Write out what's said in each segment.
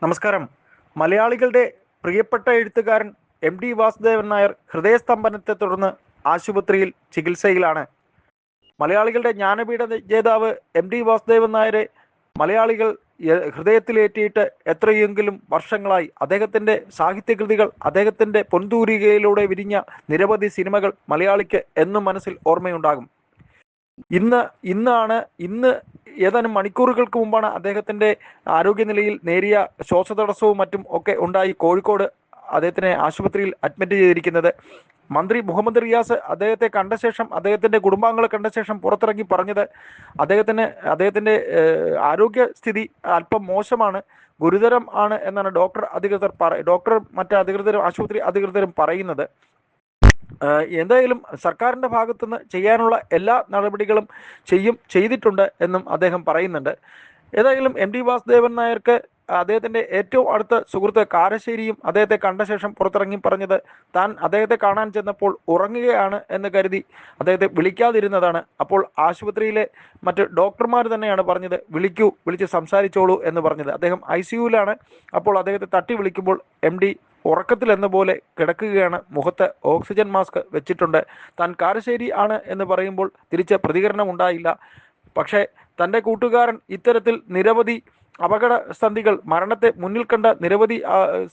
നമസ്കാരം. മലയാളികളുടെ പ്രിയപ്പെട്ട എഴുത്തുകാരൻ എം.ടി. വാസുദേവൻ നായർ ഹൃദയസ്തംഭനത്തെ തുടർന്ന് ആശുപത്രിയിൽ ചികിത്സയിലാണ്. മലയാളികളുടെ ജ്ഞാനപീഠ ജേതാവ് എം.ടി. വാസുദേവൻ നായരെ മലയാളികൾ ഹൃദയത്തിലേറ്റിയിട്ട് എത്രയെങ്കിലും വർഷങ്ങളായി. അദ്ദേഹത്തിൻ്റെ സാഹിത്യകൃതികൾ, അദ്ദേഹത്തിൻ്റെ പൊൻതൂരികയിലൂടെ വിരിഞ്ഞ നിരവധി സിനിമകൾ മലയാളിക്ക് എന്നും മനസ്സിൽ ഓർമ്മയുണ്ടാകും. ഇന്ന് ഏതാനും മണിക്കൂറുകൾക്ക് മുമ്പാണ് അദ്ദേഹത്തിൻ്റെ ആരോഗ്യനിലയിൽ നേരിയ ശ്വാസതടസ്സവും മറ്റും ഒക്കെ ഉണ്ടായി കോഴിക്കോട് അദ്ദേഹത്തിനെ ആശുപത്രിയിൽ അഡ്മിറ്റ് ചെയ്തിരിക്കുന്നത്. മന്ത്രി മുഹമ്മദ് റിയാസ് അദ്ദേഹത്തെ കണ്ട ശേഷം, അദ്ദേഹത്തിൻ്റെ കുടുംബാംഗങ്ങളെ കണ്ട ശേഷം പുറത്തിറങ്ങി പറഞ്ഞത് അദ്ദേഹത്തിൻ്റെ ആരോഗ്യസ്ഥിതി അല്പം മോശമാണ്, ഗുരുതരം ആണ് എന്നാണ് ഡോക്ടർ മറ്റ് അധികൃതരും ആശുപത്രി അധികൃതരും പറയുന്നത്. എന്തായാലും സർക്കാരിൻ്റെ ഭാഗത്തുനിന്ന് ചെയ്യാനുള്ള എല്ലാ നടപടികളും ചെയ്തിട്ടുണ്ട് എന്നും അദ്ദേഹം പറയുന്നുണ്ട്. ഏതായാലും എം.ടി. വാസുദേവൻ നായർക്ക് അദ്ദേഹത്തിൻ്റെ ഏറ്റവും അടുത്ത സുഹൃത്ത് കാരശ്ശേരിയും അദ്ദേഹത്തെ കണ്ട ശേഷം പുറത്തിറങ്ങി പറഞ്ഞത്, താൻ അദ്ദേഹത്തെ കാണാൻ ചെന്നപ്പോൾ ഉറങ്ങുകയാണ് എന്ന് കരുതി അദ്ദേഹത്തെ വിളിക്കാതിരുന്നതാണ്. അപ്പോൾ ആശുപത്രിയിലെ മറ്റ് ഡോക്ടർമാർ തന്നെയാണ് പറഞ്ഞത്, വിളിച്ച് സംസാരിച്ചോളൂ എന്ന് പറഞ്ഞത്. അദ്ദേഹം ICUവിലാണ്. അപ്പോൾ അദ്ദേഹത്തെ തട്ടി വിളിക്കുമ്പോൾ MD ഉറക്കത്തിലെന്ന പോലെ കിടക്കുകയാണ്, മുഖത്ത് ഓക്സിജൻ മാസ്ക് വെച്ചിട്ടുണ്ട്. താൻ കാരശ്ശേരി ആണ് എന്ന് പറയുമ്പോൾ തിരിച്ച് പ്രതികരണം ഉണ്ടായില്ല. പക്ഷേ തൻ്റെ കൂട്ടുകാരൻ ഇത്തരത്തിൽ നിരവധി അപകടസന്ധികൾ, മരണത്തെ മുന്നിൽ കണ്ട നിരവധി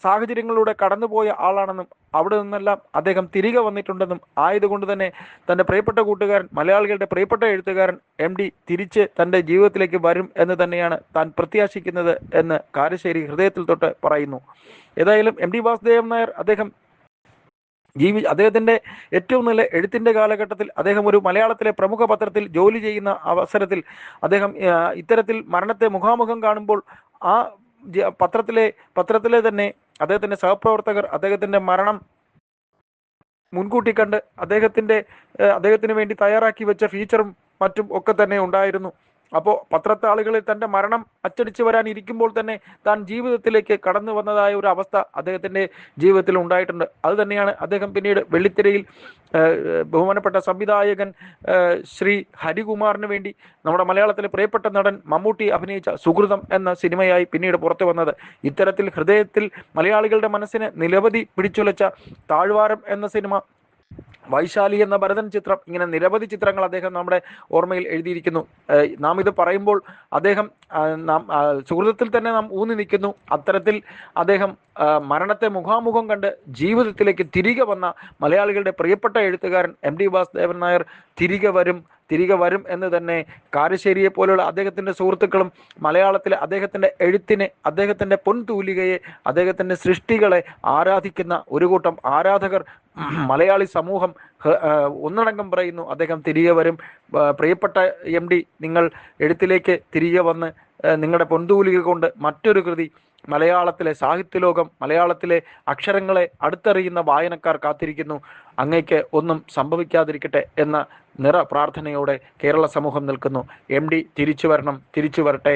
സാഹചര്യങ്ങളിലൂടെ കടന്നുപോയ ആളാണെന്നും അവിടെ നിന്നെല്ലാം അദ്ദേഹം തിരികെ വന്നിട്ടുണ്ടെന്നും ആയതുകൊണ്ട് തന്നെ തൻ്റെ പ്രിയപ്പെട്ട കൂട്ടുകാരൻ, മലയാളികളുടെ പ്രിയപ്പെട്ട എഴുത്തുകാരൻ MD തിരിച്ച് തൻ്റെ ജീവിതത്തിലേക്ക് വരും എന്ന് തന്നെയാണ് താൻ പ്രത്യാശിക്കുന്നത് എന്ന് കാരശ്ശേരി ഹൃദയത്തിൽ തൊട്ട് പറയുന്നു. ഏതായാലും MD വാസുദേവൻ നായർ അദ്ദേഹത്തിൻ്റെ ഏറ്റവും നല്ല എഴുത്തിൻ്റെ കാലഘട്ടത്തിൽ അദ്ദേഹം ഒരു മലയാളത്തിലെ പ്രമുഖ പത്രത്തിൽ ജോലി ചെയ്യുന്ന അവസരത്തിൽ അദ്ദേഹം ഇത്തരത്തിൽ മരണത്തെ മുഖാമുഖം കാണുമ്പോൾ ആ പത്രത്തിലെ തന്നെ അദ്ദേഹത്തിൻ്റെ സഹപ്രവർത്തകർ അദ്ദേഹത്തിൻ്റെ മരണം മുൻകൂട്ടി കണ്ട് അദ്ദേഹത്തിന് വേണ്ടി തയ്യാറാക്കി വെച്ച ഫീച്ചറും മറ്റും ഒക്കെ തന്നെ ഉണ്ടായിരുന്നു. അപ്പോൾ പത്രത്താളുകളിൽ തൻ്റെ മരണം അച്ചടിച്ചു വരാനിരിക്കുമ്പോൾ തന്നെ താൻ ജീവിതത്തിലേക്ക് കടന്നു വന്നതായ ഒരു അവസ്ഥ അദ്ദേഹത്തിൻ്റെ ജീവിതത്തിൽ ഉണ്ടായിട്ടുണ്ട്. അത് തന്നെയാണ് അദ്ദേഹം പിന്നീട് വെള്ളിത്തിരയിൽ ബഹുമാനപ്പെട്ട സംവിധായകൻ ശ്രീ ഹരികുമാറിന് വേണ്ടി നമ്മുടെ മലയാളത്തിലെ പ്രിയപ്പെട്ട നടൻ മമ്മൂട്ടി അഭിനയിച്ച സുഹൃതം എന്ന സിനിമയായി പിന്നീട് പുറത്തു വന്നത്. ഇത്തരത്തിൽ ഹൃദയത്തിൽ മലയാളികളുടെ മനസ്സിനെ നിരവധി പിടിച്ചുലച്ച താഴ്വാരം എന്ന സിനിമ, വൈശാലി എന്ന ഭരതൻ ചിത്രം, ഇങ്ങനെ നിരവധി ചിത്രങ്ങൾ അദ്ദേഹം നമ്മുടെ ഓർമ്മയിൽ എഴുതിയിരിക്കുന്നു. നാം ഇത് പറയുമ്പോൾ അദ്ദേഹം സുഹൃത്തത്തിൽ തന്നെ നാം ഊന്നി നിൽക്കുന്നു. അത്തരത്തിൽ അദ്ദേഹം മരണത്തെ മുഖാമുഖം കണ്ട് ജീവിതത്തിലേക്ക് തിരികെ വന്ന മലയാളികളുടെ പ്രിയപ്പെട്ട എഴുത്തുകാരൻ MD വാസുദേവൻ നായർ തിരികെ വരും എന്ന് തന്നെ കാരശ്ശേരിയെ പോലെയുള്ള അദ്ദേഹത്തിൻ്റെ സുഹൃത്തുക്കളും മലയാളത്തിലെ അദ്ദേഹത്തിൻ്റെ എഴുത്തിനെ, അദ്ദേഹത്തിൻ്റെ പൊൻതൂലികയെ, അദ്ദേഹത്തിൻ്റെ സൃഷ്ടികളെ ആരാധിക്കുന്ന ഒരു കൂട്ടം ആരാധകർ, മലയാളി സമൂഹം ഒന്നടങ്കം പറയുന്നു, അദ്ദേഹം തിരികെ വരും. പ്രിയപ്പെട്ട MD, നിങ്ങൾ എഴുത്തിലേക്ക് തിരികെ വന്ന് നിങ്ങളുടെ പൊൻതൂലിക കൊണ്ട് മറ്റൊരു കൃതി മലയാളത്തിലെ സാഹിത്യലോകം, മലയാളത്തിലെ അക്ഷരങ്ങളെ അടുത്തറിയുന്ന വായനക്കാർ കാത്തിരിക്കുന്നു. അങ്ങയ്ക്ക് ഒന്നും സംഭവിക്കാതിരിക്കട്ടെ എന്ന പ്രാർത്ഥനയോടെ കേരള സമൂഹം നിൽക്കുന്നു. MD തിരിച്ചു വരട്ടെ.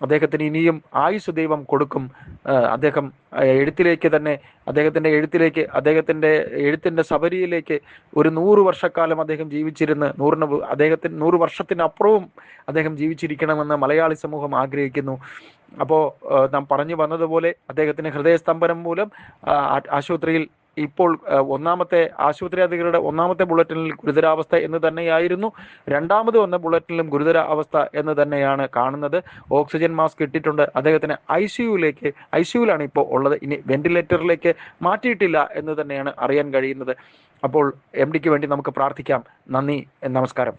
അദ്ദേഹത്തിന് ഇനിയും ആയുസ് ദൈവം കൊടുക്കും. അദ്ദേഹം അദ്ദേഹത്തിൻ്റെ എഴുത്തിൻ്റെ സബരിയിലേക്ക് ഒരു 100 വർഷക്കാലം അദ്ദേഹം ജീവിച്ചിരുന്ന് 100 വർഷത്തിനപ്പുറവും അദ്ദേഹം ജീവിച്ചിരിക്കണമെന്ന് മലയാളി സമൂഹം ആഗ്രഹിക്കുന്നു. അപ്പോൾ നാം പറഞ്ഞു വന്നതുപോലെ അദ്ദേഹത്തിന് ഹൃദയസ്തംഭനം മൂലം ആശുപത്രിയിൽ ഇപ്പോൾ ആശുപത്രി അധികൃതരുടെ ഒന്നാമത്തെ ബുള്ളറ്റിനിൽ ഗുരുതരാവസ്ഥ എന്ന് തന്നെയായിരുന്നു. രണ്ടാമത് വന്ന ബുള്ളറ്റിനിലും ഗുരുതര അവസ്ഥ എന്ന് തന്നെയാണ് കാണുന്നത്. ഓക്സിജൻ മാസ്ക് ഇട്ടിട്ടുണ്ട്. അദ്ദേഹത്തിന് ICUവിലാണ് ഇപ്പോൾ ഉള്ളത്. ഇനി വെന്റിലേറ്ററിലേക്ക് മാറ്റിയിട്ടില്ല എന്ന് തന്നെയാണ് അറിയാൻ കഴിയുന്നത്. അപ്പോൾ MDക്ക് വേണ്ടി നമുക്ക് പ്രാർത്ഥിക്കാം. നന്ദി, നമസ്കാരം.